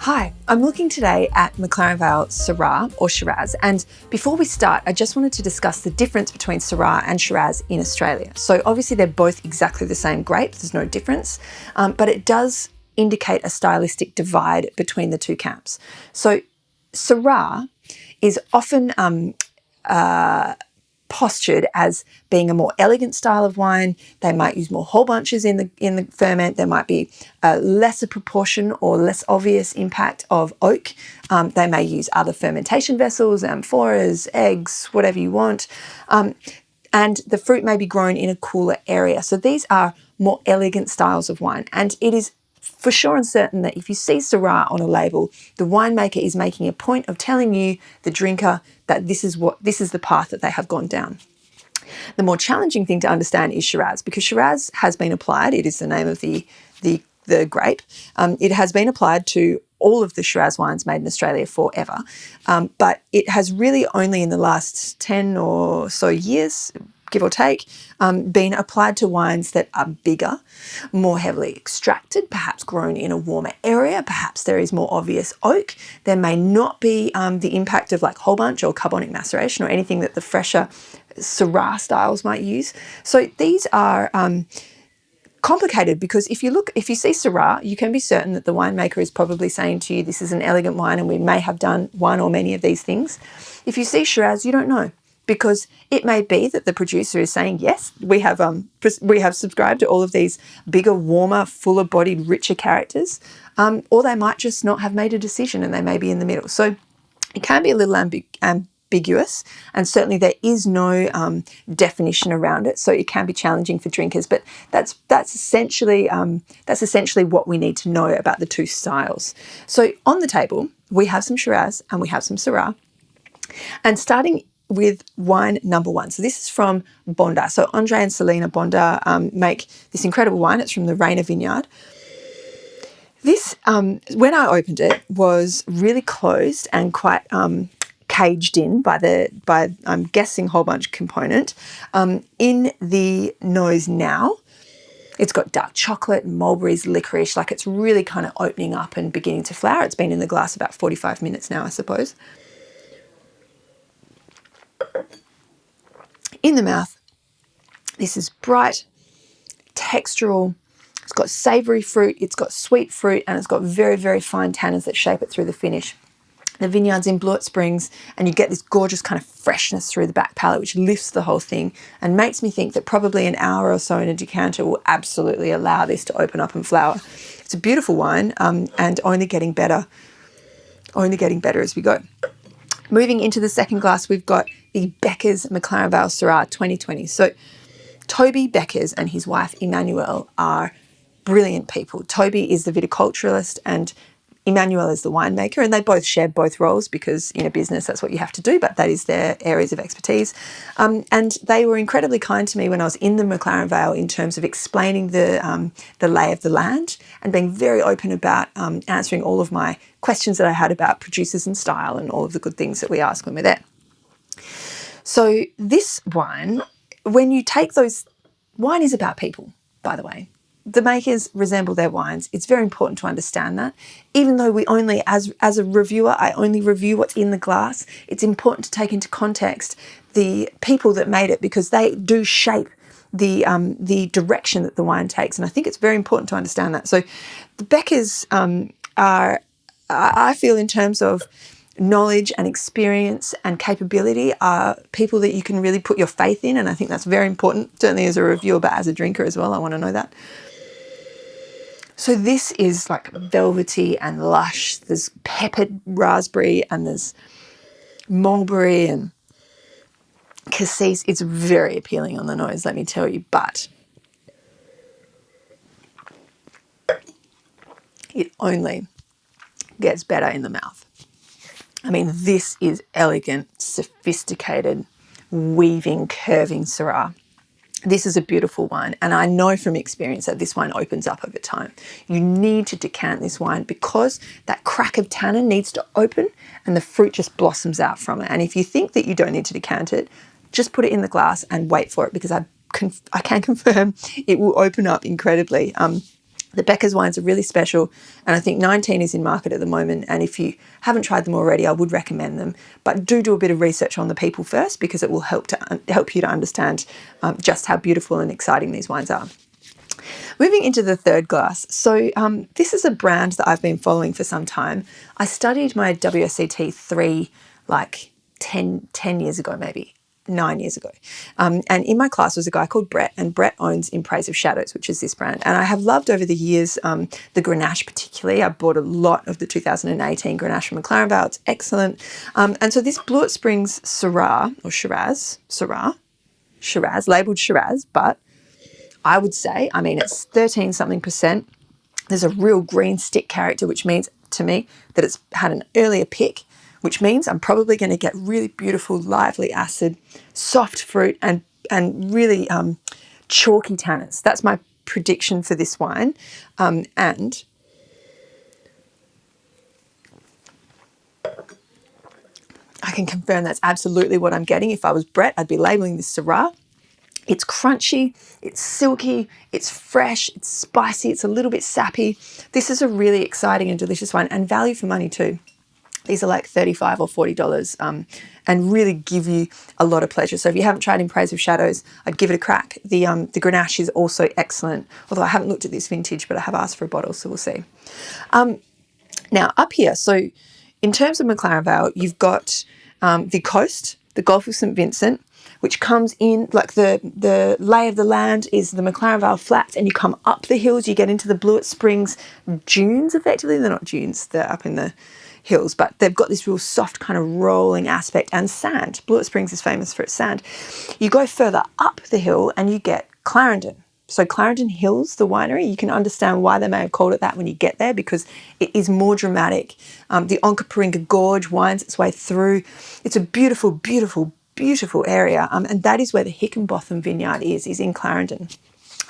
Hi, I'm looking today at McLaren Vale Syrah or Shiraz, and before we start, I just wanted to discuss the difference between Syrah and Shiraz in Australia. So obviously they're both exactly the same grape, there's no difference, but it does indicate a stylistic divide between the two camps. So Syrah is often postured as being a more elegant style of wine. They might use more whole bunches in the ferment. There might be a lesser proportion or less obvious impact of oak. They may use other fermentation vessels, amphoras, eggs, whatever you want. And the fruit may be grown in a cooler area. So these are more elegant styles of wine. And it is for sure and certain that if you see Syrah on a label, the winemaker is making a point of telling you, the drinker, that this is the path that they have gone down. The more challenging thing to understand is Shiraz, because Shiraz has been applied. It is the name of the grape. It has been applied to all of the Shiraz wines made in Australia forever, but it has really only in the last 10 or so years, give or take, been applied to wines that are bigger, more heavily extracted, perhaps grown in a warmer area, perhaps there is more obvious oak. There may not be the impact of like whole bunch or carbonic maceration or anything that the fresher Syrah styles might use. So these are complicated because if you see Syrah, you can be certain that the winemaker is probably saying to you, this is an elegant wine and we may have done one or many of these things. If you see Shiraz, you don't know, because it may be that the producer is saying, yes, we have subscribed to all of these bigger, warmer, fuller-bodied, richer characters, or they might just not have made a decision and they may be in the middle. So it can be a little ambiguous, and certainly there is no definition around it, so it can be challenging for drinkers. But that's essentially what we need to know about the two styles. So on the table, we have some Shiraz and we have some Syrah, and starting with wine number one. So this is from Bondar. So Andre and Selena Bondar make this incredible wine. It's from the Rayner Vineyard. This, when I opened it, was really closed and quite caged in by I'm guessing whole bunch component. In the nose now, it's got dark chocolate and mulberries, licorice, like it's really kind of opening up and beginning to flower. It's been in the glass about 45 minutes now, I suppose. In the mouth, this is bright, textural, it's got savoury fruit, it's got sweet fruit, and it's got very, very fine tannins that shape it through the finish. The vineyard's in Blewett Springs, and you get this gorgeous kind of freshness through the back palate, which lifts the whole thing and makes me think that probably an hour or so in a decanter will absolutely allow this to open up and flower. It's a beautiful wine, and only getting better as we go. Moving into the second glass, we've got the Bekkers McLaren Vale Syrah 2020. So Toby Bekkers and his wife Emmanuel are brilliant people. Toby is the viticulturalist and Emmanuel is the winemaker, and they both share both roles because in a business that's what you have to do, but that is their areas of expertise. And they were incredibly kind to me when I was in the McLaren Vale in terms of explaining the lay of the land and being very open about answering all of my questions that I had about producers and style and all of the good things that we ask when we're there. So this wine, when you take those, wine is about people, by the way. The makers resemble their wines. It's very important to understand that. Even though we only, as a reviewer, I only review what's in the glass, it's important to take into context the people that made it because they do shape the direction that the wine takes. And I think it's very important to understand that. So the Bekkers are, I feel in terms of knowledge and experience and capability, are people that you can really put your faith in. And I think that's very important, certainly as a reviewer, but as a drinker as well. I want to know that. So this is like velvety and lush. There's peppered raspberry and there's mulberry and cassis. It's very appealing on the nose, let me tell you, but it only gets better in the mouth. I mean, this is elegant, sophisticated, weaving, curving Syrah. This is a beautiful wine, and I know from experience that this wine opens up over time. You need to decant this wine because that crack of tannin needs to open and the fruit just blossoms out from it. And if you think that you don't need to decant it, just put it in the glass and wait for it, because I can confirm it will open up incredibly. The Bekkers wines are really special, and I think 19 is in market at the moment, and if you haven't tried them already, I would recommend them. But do a bit of research on the people first, because it will help you to understand just how beautiful and exciting these wines are. Moving into the third glass. So this is a brand that I've been following for some time. I studied my WSET 3 like 10 years ago, maybe 9 years ago. And in my class was a guy called Brett, and Brett owns In Praise of Shadows, which is this brand. And I have loved over the years the Grenache particularly. I bought a lot of the 2018 Grenache from McLaren Vale. It's excellent. And so this Blewett Springs Syrah, or Shiraz, labelled Shiraz, but I would say, I mean, it's 13 something percent. There's a real green stick character, which means to me that it's had an earlier pick, which means I'm probably going to get really beautiful, lively acid, soft fruit, and really chalky tannins. That's my prediction for this wine. And I can confirm that's absolutely what I'm getting. If I was Brett, I'd be labelling this Syrah. It's crunchy, it's silky, it's fresh, it's spicy, it's a little bit sappy. This is a really exciting and delicious wine, and value for money too. These are like $35 or $40 and really give you a lot of pleasure. So if you haven't tried In Praise of Shadows, I'd give it a crack. The Grenache is also excellent, although I haven't looked at this vintage, but I have asked for a bottle, so we'll see. Now up here, so in terms of McLaren Vale, you've got the coast, the Gulf of St Vincent, which comes in, like the lay of the land is the McLaren Vale Flats, and you come up the hills, you get into the Blewett Springs dunes, effectively. They're not dunes, they're up in the hills, but they've got this real soft kind of rolling aspect, and sand. Blewett Springs is famous for its sand. You go further up the hill and you get Clarendon. So Clarendon Hills, the winery, you can understand why they may have called it that when you get there, because it is more dramatic. The Onkaparinga Gorge winds its way through. It's a beautiful, beautiful, beautiful area, and that is where the Hickinbotham Vineyard is in Clarendon.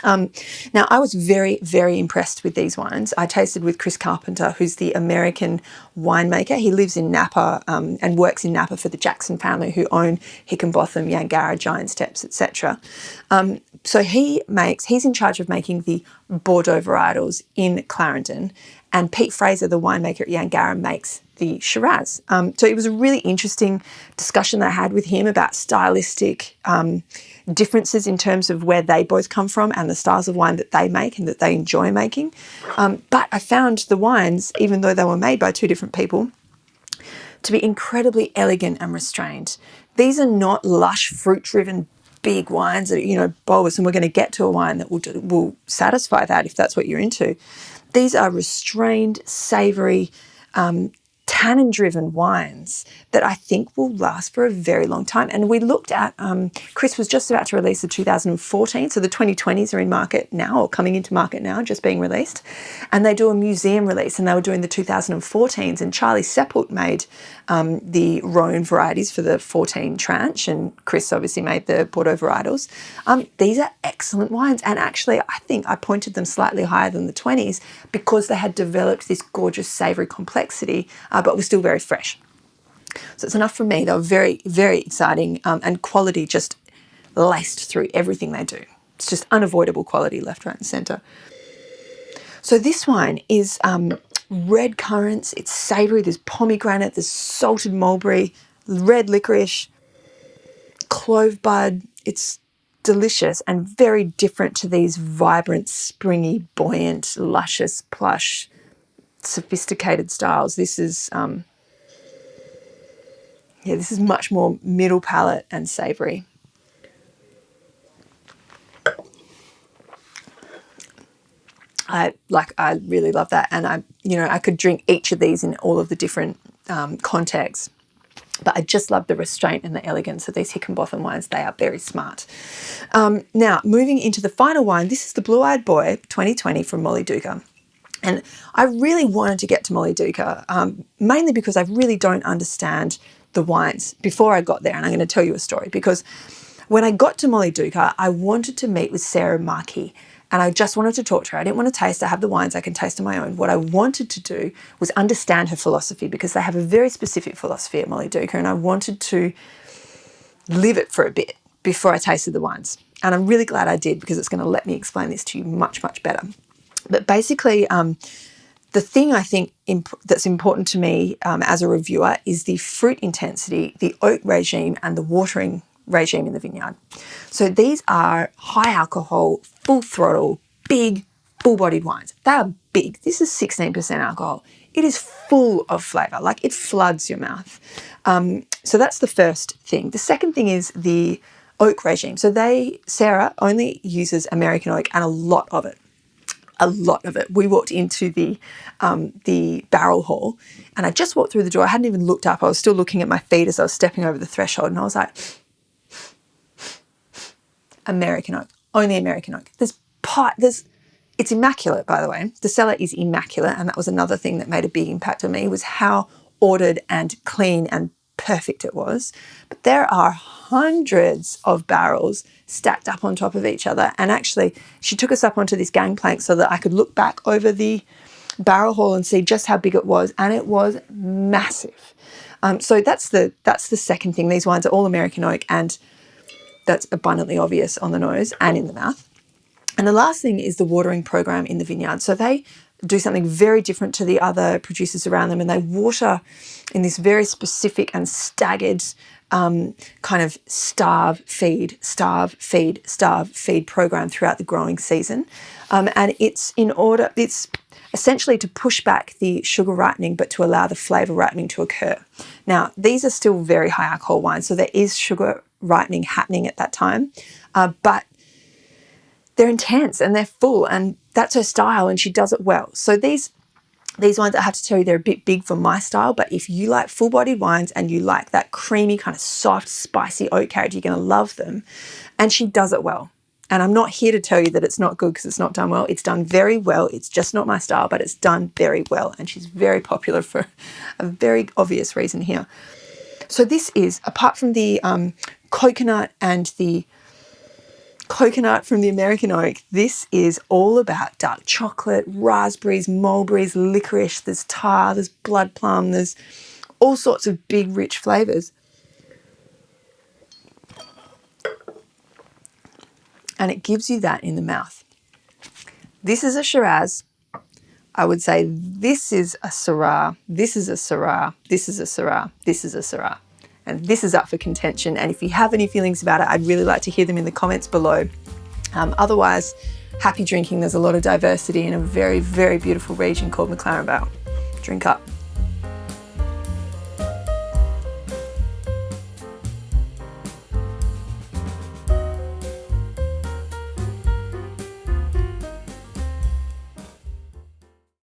Now, I was very, very impressed with these wines. I tasted with Chris Carpenter, who's the American winemaker. He lives in Napa and works in Napa for the Jackson family, who own Hickinbotham, Yangara, Giant Steps, etc. So he's in charge of making the Bordeaux varietals in Clarendon, and Pete Fraser, the winemaker at Yangara, makes the Shiraz. So it was a really interesting discussion that I had with him about stylistic differences in terms of where they both come from and the styles of wine that they make and that they enjoy making. But I found the wines, even though they were made by two different people, to be incredibly elegant and restrained. These are not lush, fruit-driven, big wines that, you know, bulbous, and we're going to get to a wine that will satisfy that if that's what you're into. These are restrained, savoury, tannin-driven wines that I think will last for a very long time. And we looked at, Chris was just about to release the 2014, so the 2020s are in market now, or coming into market now, just being released. And they do a museum release, and they were doing the 2014s, and Charlie Seppelt made the Rhone varieties for the 14 tranche, and Chris obviously made the Bordeaux varietals. These are excellent wines, and actually I think I pointed them slightly higher than the 20s because they had developed this gorgeous savoury complexity, but were still very fresh. So it's enough for me. They were very, very exciting, and quality just laced through everything they do. It's just unavoidable quality left, right and centre. So this wine is red currants, it's savoury, there's pomegranate, there's salted mulberry, red licorice, clove bud. It's delicious and very different to these vibrant, springy, buoyant, luscious, plush, sophisticated styles. This is this is much more middle palate and savoury. I really love that, and I could drink each of these in all of the different contexts. But I just love the restraint and the elegance of these Hickinbotham wines. They are very smart. Now, moving into the final wine, this is the Blue Eyed Boy 2020 from Mollydooker. And I really wanted to get to Mollydooker, mainly because I really don't understand the wines before I got there. And I'm going to tell you a story, because when I got to Mollydooker, I wanted to meet with Sarah Markey. And I just wanted to talk to her. I didn't want to taste. I have the wines I can taste on my own. What I wanted to do was understand her philosophy, because they have a very specific philosophy at Mollydooker, and I wanted to live it for a bit before I tasted the wines. And I'm really glad I did, because it's going to let me explain this to you much, much better. But basically, the thing I think that's important to me as a reviewer is the fruit intensity, the oak regime, and the watering regime in the vineyard. So these are high alcohol, full throttle, big, full-bodied wines. They are big. This is 16% alcohol. It is full of flavour, like it floods your mouth. So that's the first thing. The second thing is the oak regime. So Syrah only uses American oak, and a lot of it. A lot of it. We walked into the barrel hall, and I just walked through the door. I hadn't even looked up. I was still looking at my feet as I was stepping over the threshold, and I was like, American oak, only American oak. It's immaculate, by the way. The cellar is immaculate, and that was another thing that made a big impact on me, was how ordered and clean and perfect it was. But there are hundreds of barrels stacked up on top of each other, and actually she took us up onto this gangplank so that I could look back over the barrel hall and see just how big it was, and it was massive. So that's the second thing. These wines are all American oak, and that's abundantly obvious on the nose and in the mouth. And the last thing is the watering program in the vineyard. So they do something very different to the other producers around them, and they water in this very specific and staggered kind of starve, feed program throughout the growing season. And it's essentially to push back the sugar ripening, but to allow the flavour ripening to occur. Now, these are still very high alcohol wines, so there is sugar ripening happening at that time, but they're intense and they're full, and that's her style, and she does it well. So these wines, I have to tell you, they're a bit big for my style, but if you like full-bodied wines and you like that creamy, kind of soft, spicy oak character, you're going to love them. And she does it well. And I'm not here to tell you that it's not good because it's not done well. It's done very well. It's just not my style, but it's done very well. And she's very popular for a very obvious reason here. So this is, apart from the coconut and the coconut from the American oak, this is all about dark chocolate, raspberries, mulberries, licorice, there's tar, there's blood plum, there's all sorts of big, rich flavours. And it gives you that in the mouth. This is a Shiraz. I would say this is a Syrah, this is a Syrah, this is a Syrah, this is a Syrah. And this is up for contention. And if you have any feelings about it, I'd really like to hear them in the comments below. Otherwise, happy drinking. There's a lot of diversity in a very, very beautiful region called McLaren Vale. Drink up.